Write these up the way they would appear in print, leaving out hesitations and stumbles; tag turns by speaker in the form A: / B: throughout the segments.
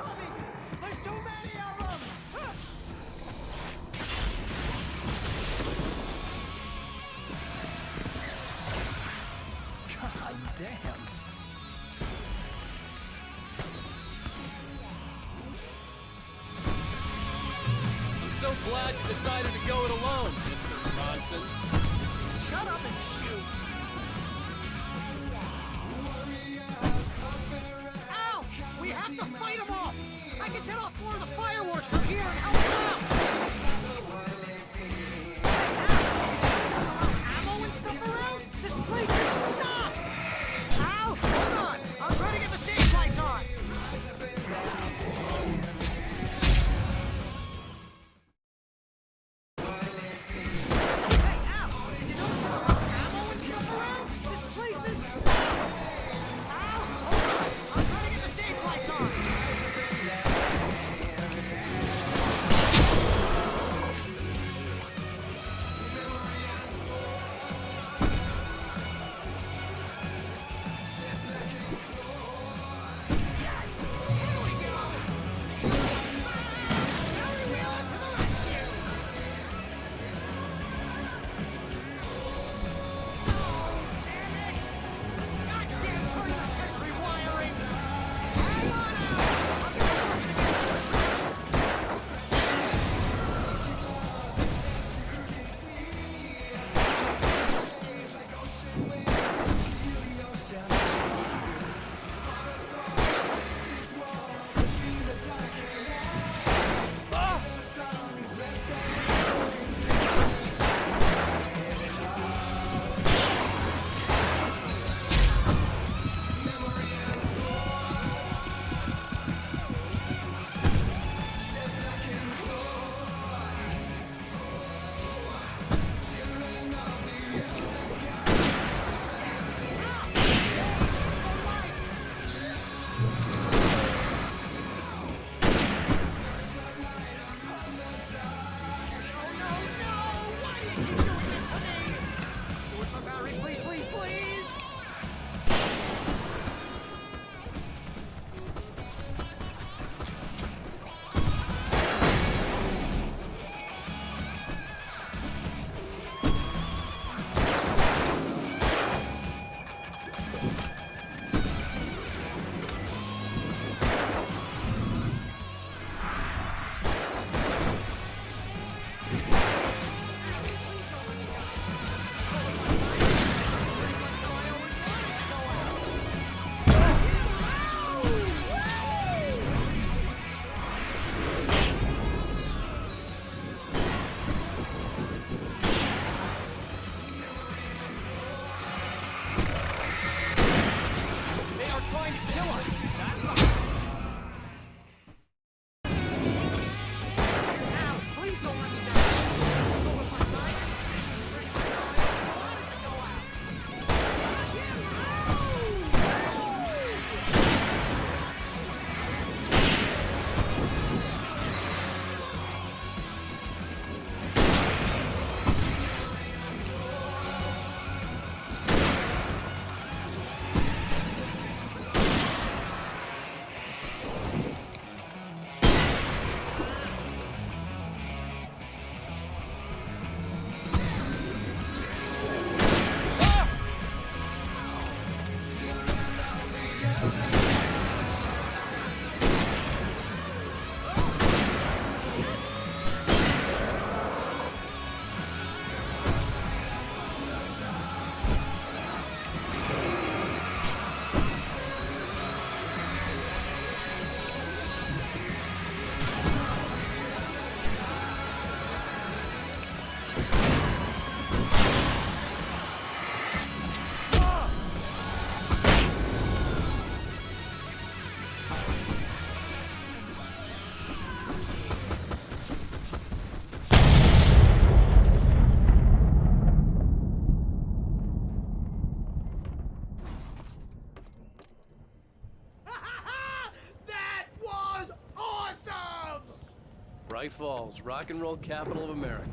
A: coming! There's too many of them! God damn.
B: I'm so glad you decided to go it alone, Mr. Bronson.
A: Shut up and shoot! Ow! We have to fight them off! I can set off more of the fireworks from here and help them out! There's a lot of ammo and stuff around? This place is stopped! Ow! Hold on! I'll try to get the stage lights on! Hey, Al! Did you notice there's a lot of ammo and stuff around? This place is stopped! Ow! Hold on! I'll try to get the stage lights on!
B: Bright Falls, rock and roll capital of America.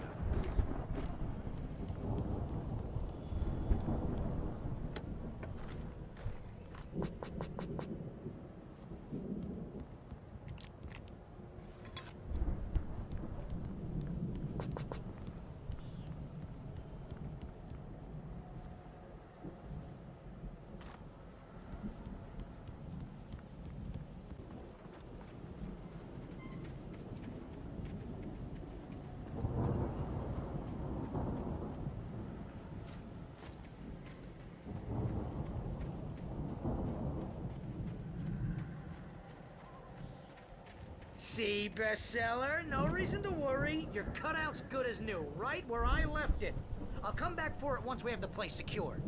A: See, bestseller? No reason to worry. Your cutout's good as new, right where I left it. I'll come back for it once we have the place secured.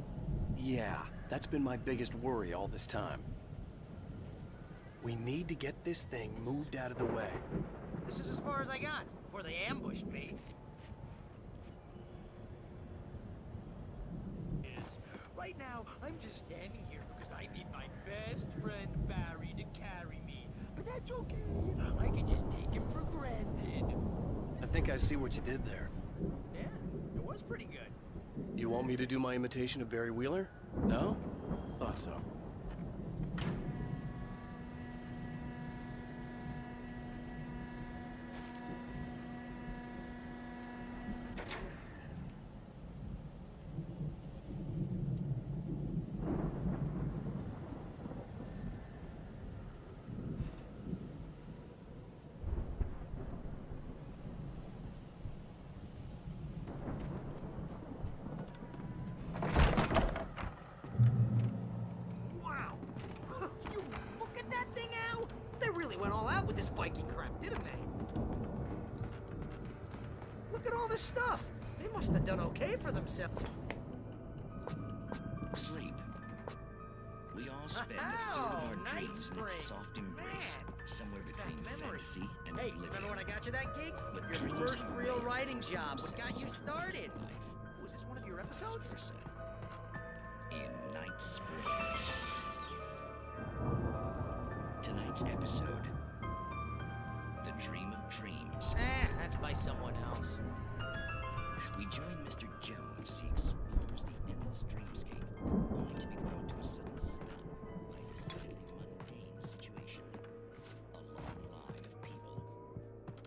C: Yeah, that's been my biggest worry all this time. We need to get this thing moved out of the way.
A: This is as far as I got before they ambushed me. Right now, I'm just standing here because I need my best friend Barry to carry me. But that's okay. I can just take him for granted.
C: I think I see what you did there.
A: Yeah, it was pretty good.
C: You want me to do my imitation of Barry Wheeler? No? Thought so.
A: Wow! You look at that thing, Al! They really went all out with this Viking crap, didn't they? Look at all this stuff! They must have done okay for themselves.
D: Sleep. We all spend a third of our
A: Night
D: dreams in its
A: Springs.
D: soft embrace,
A: Man,
D: somewhere
A: it's got
D: between
A: memories.
D: fantasy and
A: Hey,
D: oblivion.
A: remember when I got you that gig?
D: But
A: Your
D: dreams
A: first
D: are
A: real
D: made
A: writing
D: for
A: job.
D: some
A: What got you started?
D: life.
A: Was this one of your episodes?
D: In Night Springs. Tonight's episode: The Dream of Dreams.
A: That's by someone else.
D: We join Mr. Jones as he explores the endless dreamscape, only to be brought to a sudden stop by a decidedly mundane situation. A long line of people.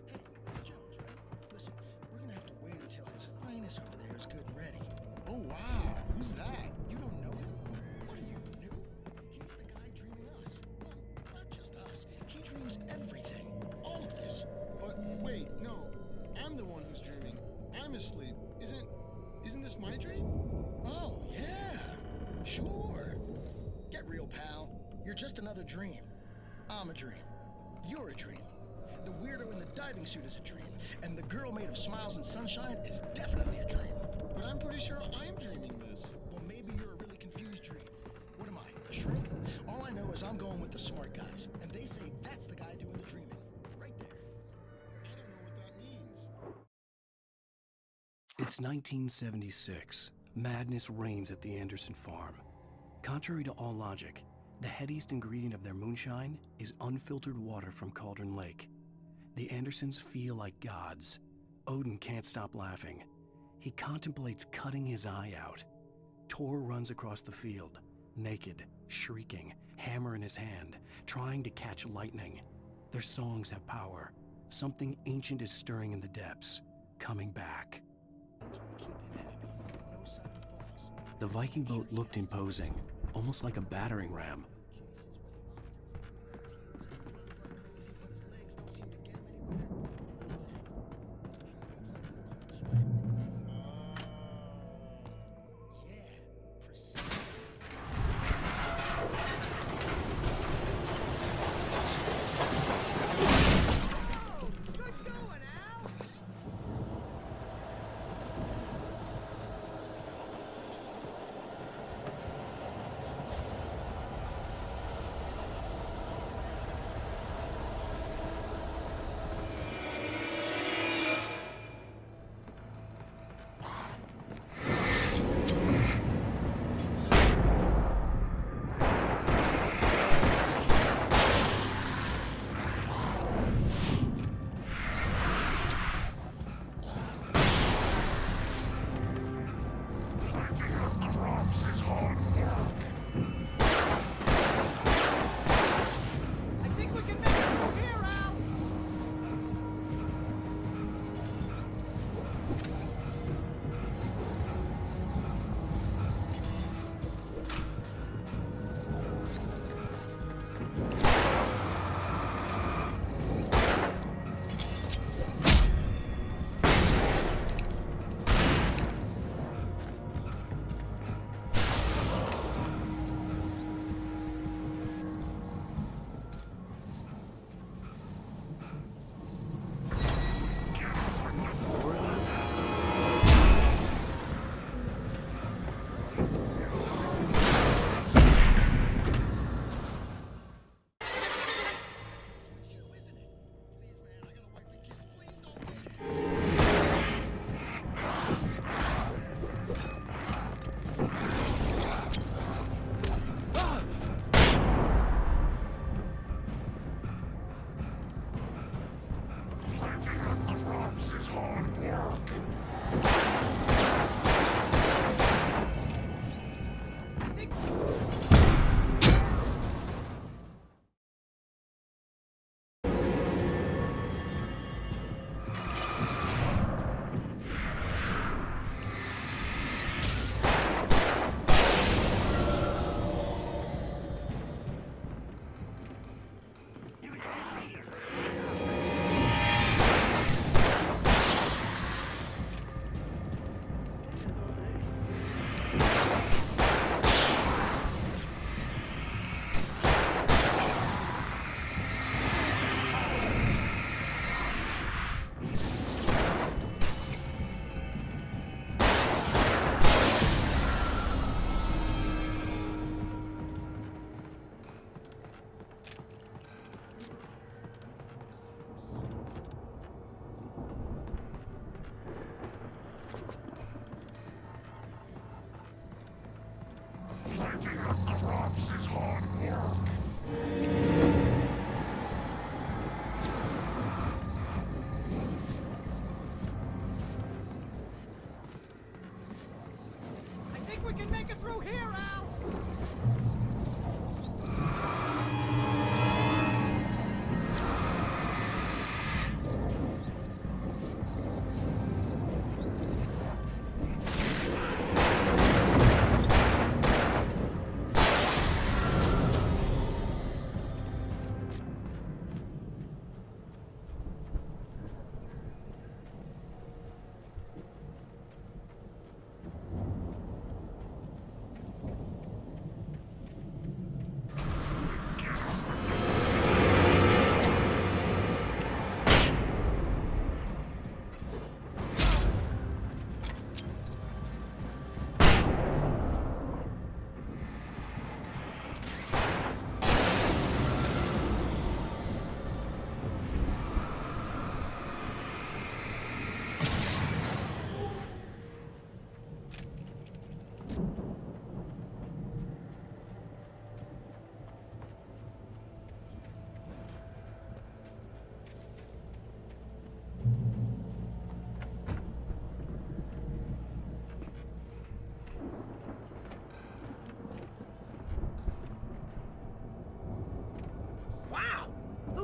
E: Hey, Jones, right? Listen, we're gonna have to wait until His Highness over there is good and ready. Oh, wow. Who's that? You don't know him? What are you, new? He's the guy dreaming us. Well, not just us. He dreams everything. All of this.
F: But wait, no. I'm the one who's dreaming. I'm asleep. Isn't this my dream?
E: Oh, yeah. Sure. Get real, pal. You're just another dream. I'm a dream. You're a dream. The weirdo in the diving suit is a dream. And the girl made of smiles and sunshine is definitely a dream.
F: But I'm pretty sure I'm dreaming this.
E: Well, maybe you're a really confused dream. What am I, a shrimp? All I know is I'm going with the smart guys. And they say that's the guy doing the dreaming. Right there.
F: I don't know what that means.
C: It's 1976. Madness reigns at the Anderson farm. Contrary to all logic, the headiest ingredient of their moonshine is unfiltered water from Cauldron Lake. The Andersons feel like gods. Odin can't stop laughing. He contemplates cutting his eye out. Tor runs across the field, naked, shrieking, hammer in his hand, trying to catch lightning. Their songs have power. Something ancient is stirring in the depths, coming back.
E: We keep him happy. No sudden falls.
C: The Viking boat looked imposing, almost like a battering ram.
A: Good going, Al!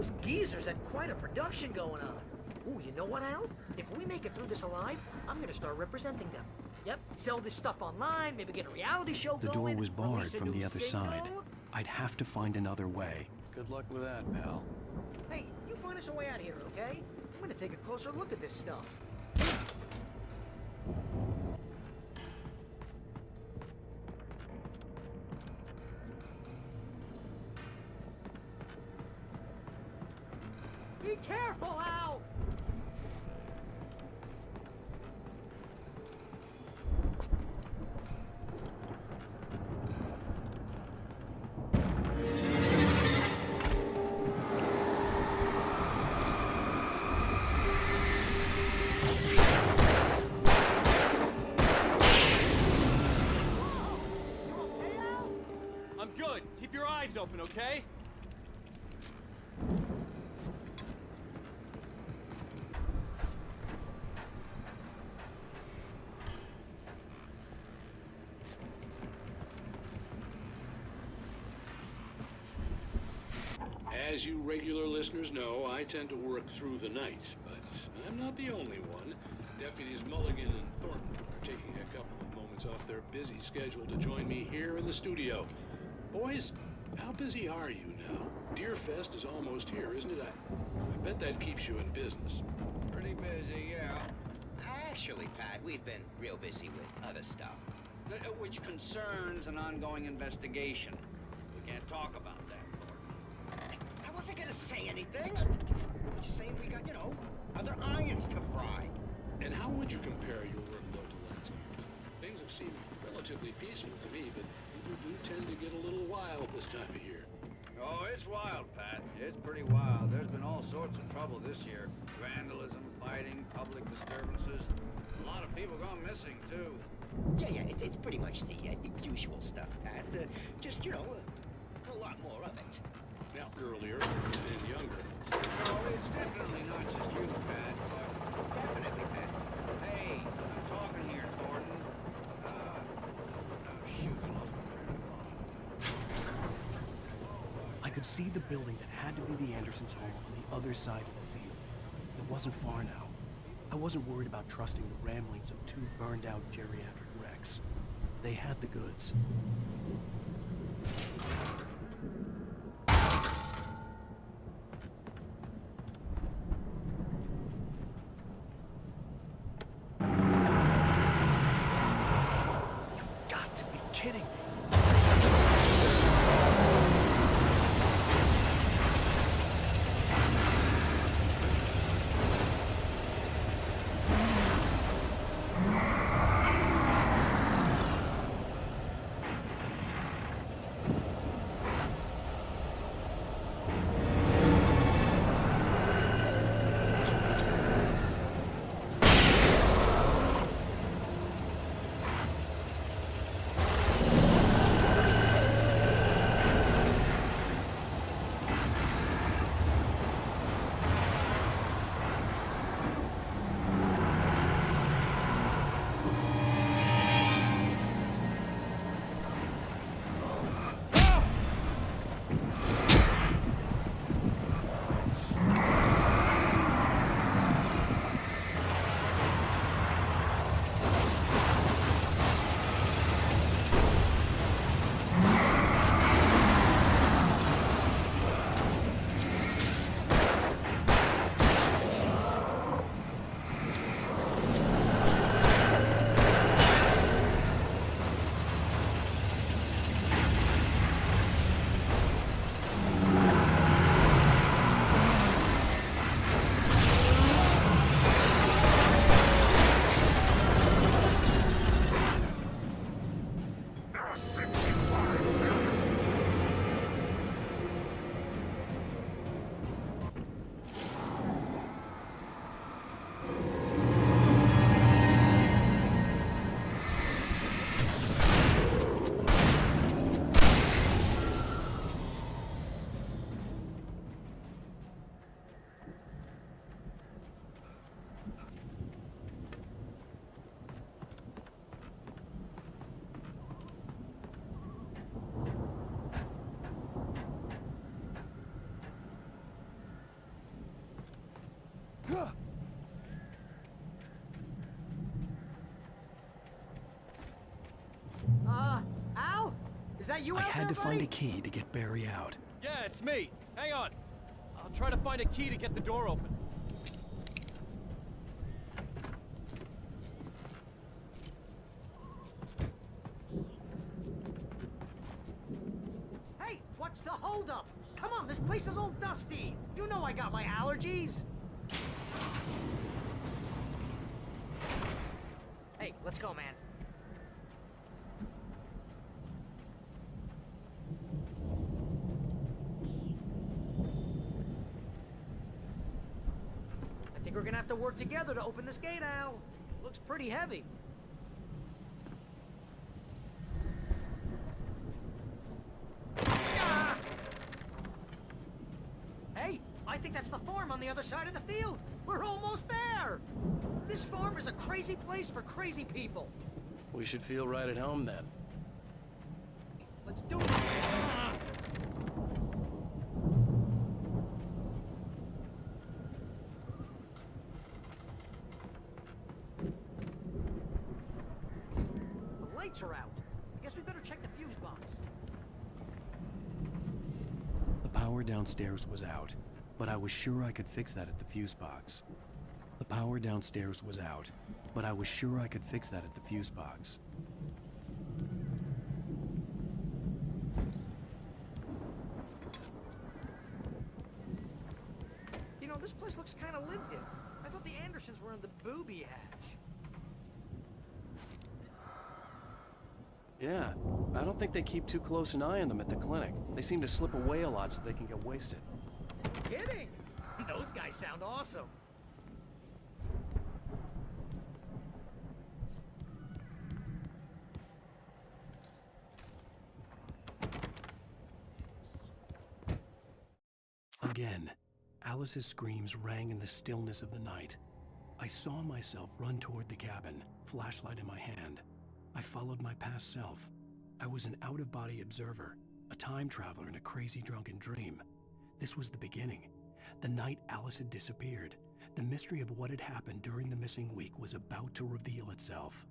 A: Those geezers had quite a production going on. Ooh, you know what, Al? If we make it through this alive, I'm gonna start representing them. Yep, sell this stuff online, maybe get a reality show
C: The
A: going.
C: door was barred
A: release a
C: from
A: new
C: the other side.
A: single.
C: I'd have to find another way.
B: Good luck with that, pal.
A: Hey, you find us a way out of here, okay? I'm gonna take a closer look at this stuff. Be careful, Al!
B: I'm good. Keep your eyes open, okay?
G: As you regular listeners know, I tend to work through the night, but I'm not the only one. Deputies Mulligan and Thornton are taking a couple of moments off their busy schedule to join me here in the studio. Boys, how busy are you now? Deerfest is almost here, isn't it? I bet that keeps you in business.
H: Pretty busy, yeah.
D: Actually, Pat, we've been real busy with other stuff.
H: Which concerns an ongoing investigation. We can't talk about that, Gordon.
D: I wasn't gonna say anything. Just saying we got, other irons to fry.
G: And how would you compare your workload to last year's? Things have seemed relatively peaceful to me, but people do tend to get a little wild this time of year.
H: Oh, it's wild, Pat. It's pretty wild. There's been all sorts of trouble this year. Vandalism, fighting, public disturbances. A lot of people gone missing, too.
D: Yeah, it's pretty much the usual stuff, Pat. Just, a lot more of it.
G: Now, earlier and younger.
H: No, it's definitely not just you, Pat. Definitely, Pat. Hey, I'm talking here, Gordon. Shoot, I lost my train of thought.
C: I could see the building that had to be the Andersons' home on the other side of the field. It wasn't far now. I wasn't worried about trusting the ramblings of two burned-out geriatric wrecks. They had the goods. You've got to be kidding me.
A: that you
C: I
A: out
C: had
A: there,
C: to find
A: buddy?
C: a key to get Barry out.
B: Yeah, it's me. Hang on. I'll try to find a key to get the door open.
A: Hey, what's the holdup? Come on, this place is all dusty. You know I got my allergies. Hey, let's go, man. I think we're gonna have to work together to open this gate, Al. Looks pretty heavy. Ah! Hey, I think that's the farm on the other side of the field. We're almost there. This farm is a crazy place for crazy people.
C: We should feel right at home then.
A: Let's do this. Ah! The lights are out. I guess we better check the fuse box.
C: The power downstairs was out, but I was sure I could fix that at the fuse box. The power downstairs was out, but I was sure I could fix that at the fuse box.
A: You know, this place looks kind of lived in. I thought the Andersons were in the booby hatch.
C: Yeah, I don't think they keep too close an eye on them at the clinic. They seem to slip away a lot so they can get wasted.
A: Kidding? Those guys sound awesome.
C: Again, Alice's screams rang in the stillness of the night. I saw myself run toward the cabin, flashlight in my hand. I followed my past self. I was an out-of-body observer, a time traveler in a crazy drunken dream. This was the beginning. The night Alice had disappeared. The mystery of what had happened during the missing week was about to reveal itself.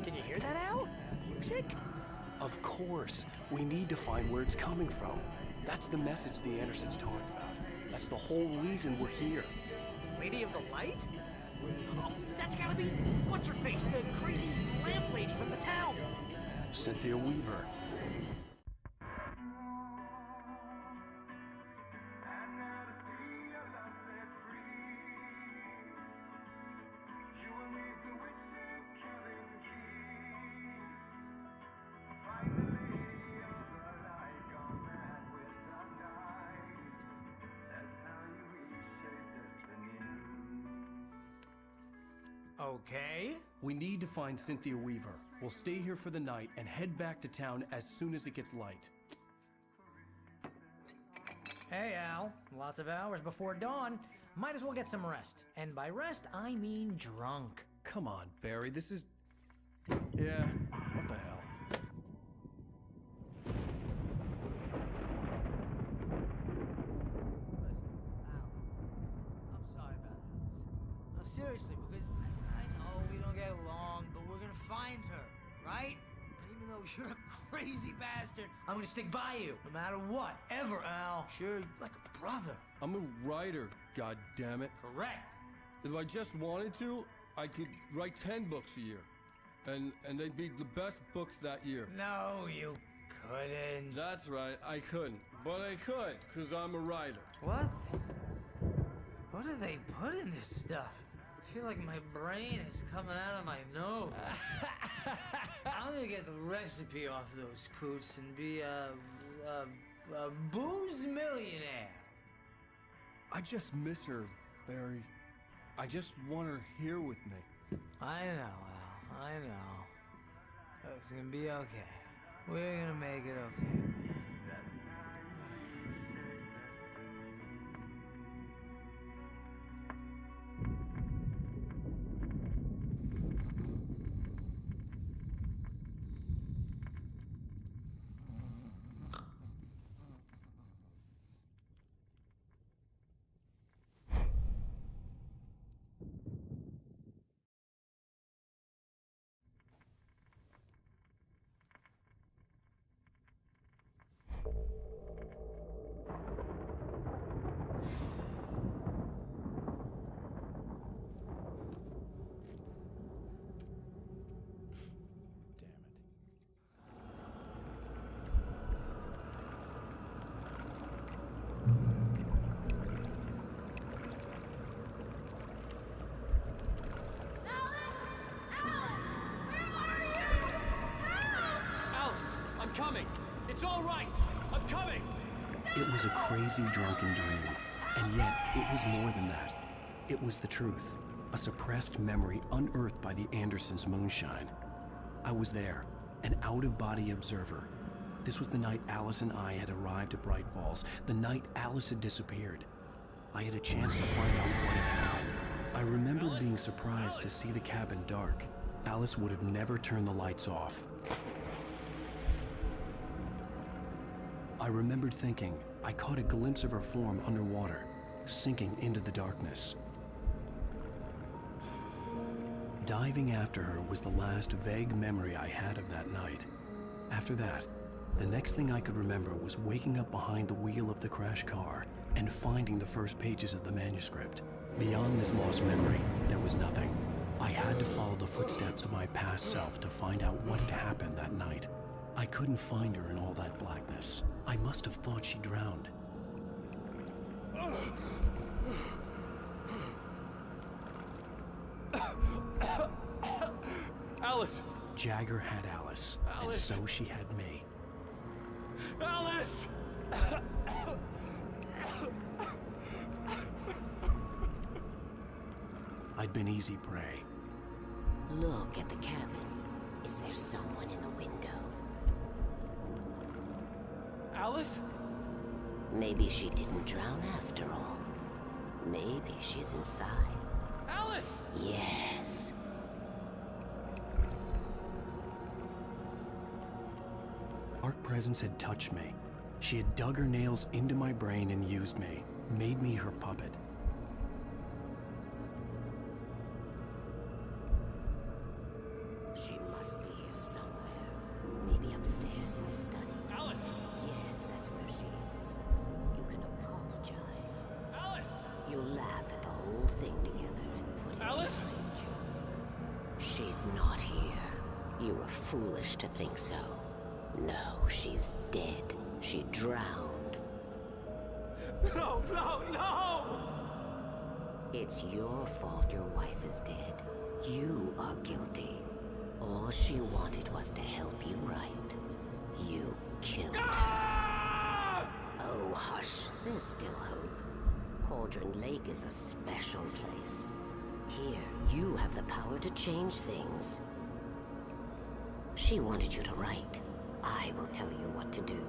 A: Can you hear that, Al? Music?
C: Of course, we need to find where it's coming from. That's the message the Andersons talked about. That's the whole reason we're here.
A: Lady of the Light? Oh, that's gotta be what's-her-face, the crazy lamp lady from the town.
C: Cynthia Weaver.
A: Okay.
C: We need to find Cynthia Weaver. We'll stay here for the night and head back to town as soon as it gets light.
A: Hey, Al. Lots of hours before dawn. Might as well get some rest. And by rest, I mean drunk.
C: Come on, Barry, this is... Yeah, what the hell?
A: I'm sorry about this. No, seriously, because I know we don't get along, but we're gonna find her, right? And even though you're a crazy bastard, I'm gonna stick by you, no matter what, ever, Al. Sure, like a brother.
I: I'm a writer, goddammit.
A: Correct.
I: If I just wanted to, I could write 10 books a year. And they'd be the best books that year.
A: No, you couldn't.
I: That's right, I couldn't. But I could, because I'm a writer.
A: What? What do they put in this stuff? I feel like my brain is coming out of my nose. I'm gonna get the recipe off those coots and be a booze millionaire.
I: I just miss her, Barry. I just want her here with me.
A: I know, Al. I know. It's gonna be okay. We're gonna make it okay.
B: coming! It's all right! I'm coming!
C: It was a crazy drunken dream, and yet it was more than that. It was the truth, a suppressed memory unearthed by the Andersons' moonshine. I was there, an out-of-body observer. This was the night Alice and I had arrived at Bright Falls, the night Alice had disappeared. I had a chance to find out what had happened. I remembered being surprised to see the cabin dark. Alice would have never turned the lights off. I remembered thinking I caught a glimpse of her form underwater, sinking into the darkness. Diving after her was the last vague memory I had of that night. After that, the next thing I could remember was waking up behind the wheel of the crashed car and finding the first pages of the manuscript. Beyond this lost memory, there was nothing. I had to follow the footsteps of my past self to find out what had happened that night. I couldn't find her in all that blackness. I must have thought she drowned.
B: Alice!
C: Jagger had Alice, and so she had me.
B: Alice!
C: I'd been easy prey.
J: Look at the cabin. Is there someone in the window?
B: Alice?
J: Maybe she didn't drown after all. Maybe she's inside.
B: Alice!
J: Yes.
C: Dark presence had touched me. She had dug her nails into my brain and used me, made me her puppet.
J: She must be here somewhere. Maybe upstairs in the study.
B: Alice!
J: Yes, that's where she is. You can apologize.
B: Alice!
J: You laugh at the whole thing together and put it
B: Alice?
J: behind you. She's not here. You were foolish to think so. No, she's dead. She drowned.
B: No, no, no!
J: It's your fault your wife is dead. You are guilty. All she wanted was to help you right. You killed her. Oh, hush. There's still hope. Cauldron Lake is a special place. Here, you have the power to change things. She wanted you to write. I will tell you what to do.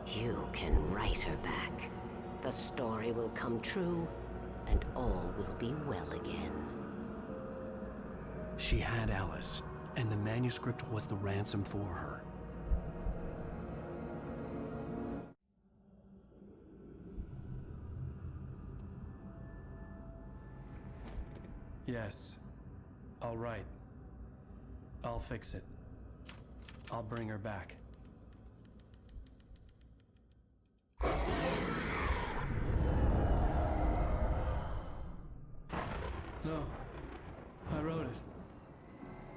J: You can write her back. The story will come true, and all will be well again.
C: She had Alice, and the manuscript was the ransom for her. Yes. All right. I'll fix it. I'll bring her back. No. I wrote it.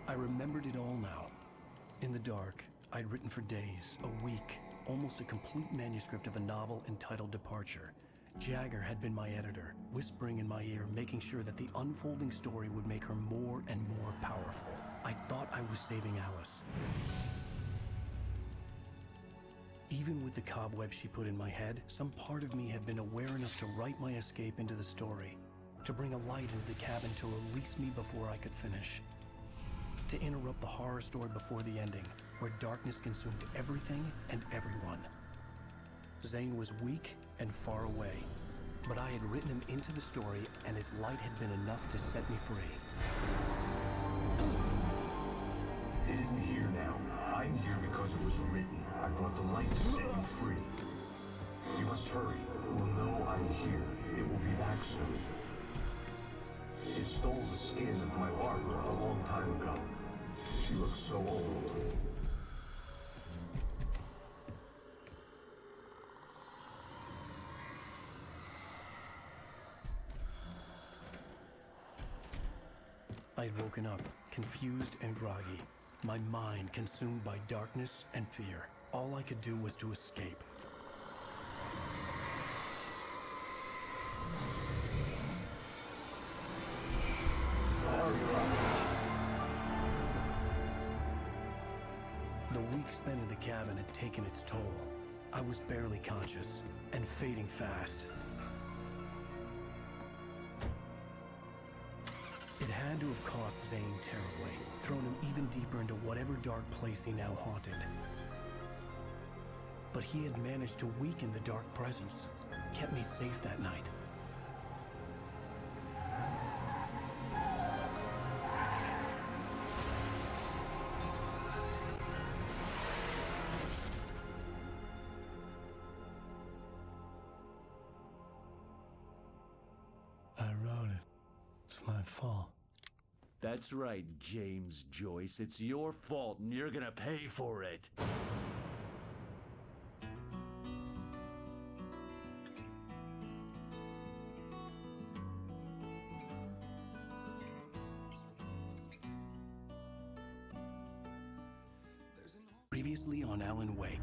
C: I remembered it all now. In the dark, I'd written for days, a week, almost a complete manuscript of a novel entitled Departure. Jagger had been my editor, whispering in my ear, making sure that the unfolding story would make her more and more powerful. I thought I was saving Alice. Even with the cobwebs she put in my head, some part of me had been aware enough to write my escape into the story, to bring a light into the cabin to release me before I could finish, to interrupt the horror story before the ending, where darkness consumed everything and everyone. Zane was weak and far away, but I had written him into the story, and his light had been enough to set me free.
K: It isn't here now. I'm here because it was written. I brought the light to set you free. You must hurry. It will know I'm here. It will be back soon. It stole the skin of my Barbara a long time ago. She looks so old.
C: I'd woken up, confused and groggy, my mind consumed by darkness and fear. All I could do was to escape. The week spent in the cabin had taken its toll. I was barely conscious, and fading fast. It had to have cost Zane terribly, thrown him even deeper into whatever dark place he now haunted. But he had managed to weaken the dark presence, kept me safe that night. I wrote it. It's my fault.
L: That's right, James Joyce. It's your fault, and you're gonna pay for it.
C: Previously on Alan Wake.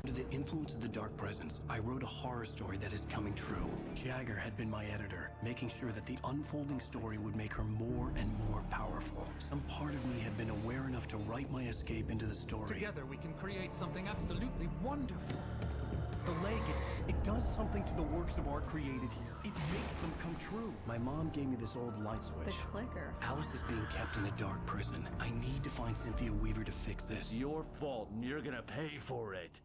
C: Under the influence of the dark presence, I wrote a horror story that is coming true. Jagger had been my editor, making sure that the unfolding story would make her more and more powerful. Some part of me had been aware enough to write my escape into the story.
B: Together we can create something absolutely wonderful.
C: The lake, it does something to the works of art created here. It makes them come true. My mom gave me this old light switch.
M: The clicker.
C: Alice is being kept in a dark prison. I need to find Cynthia Weaver to fix this.
L: It's your fault, and you're gonna pay for it.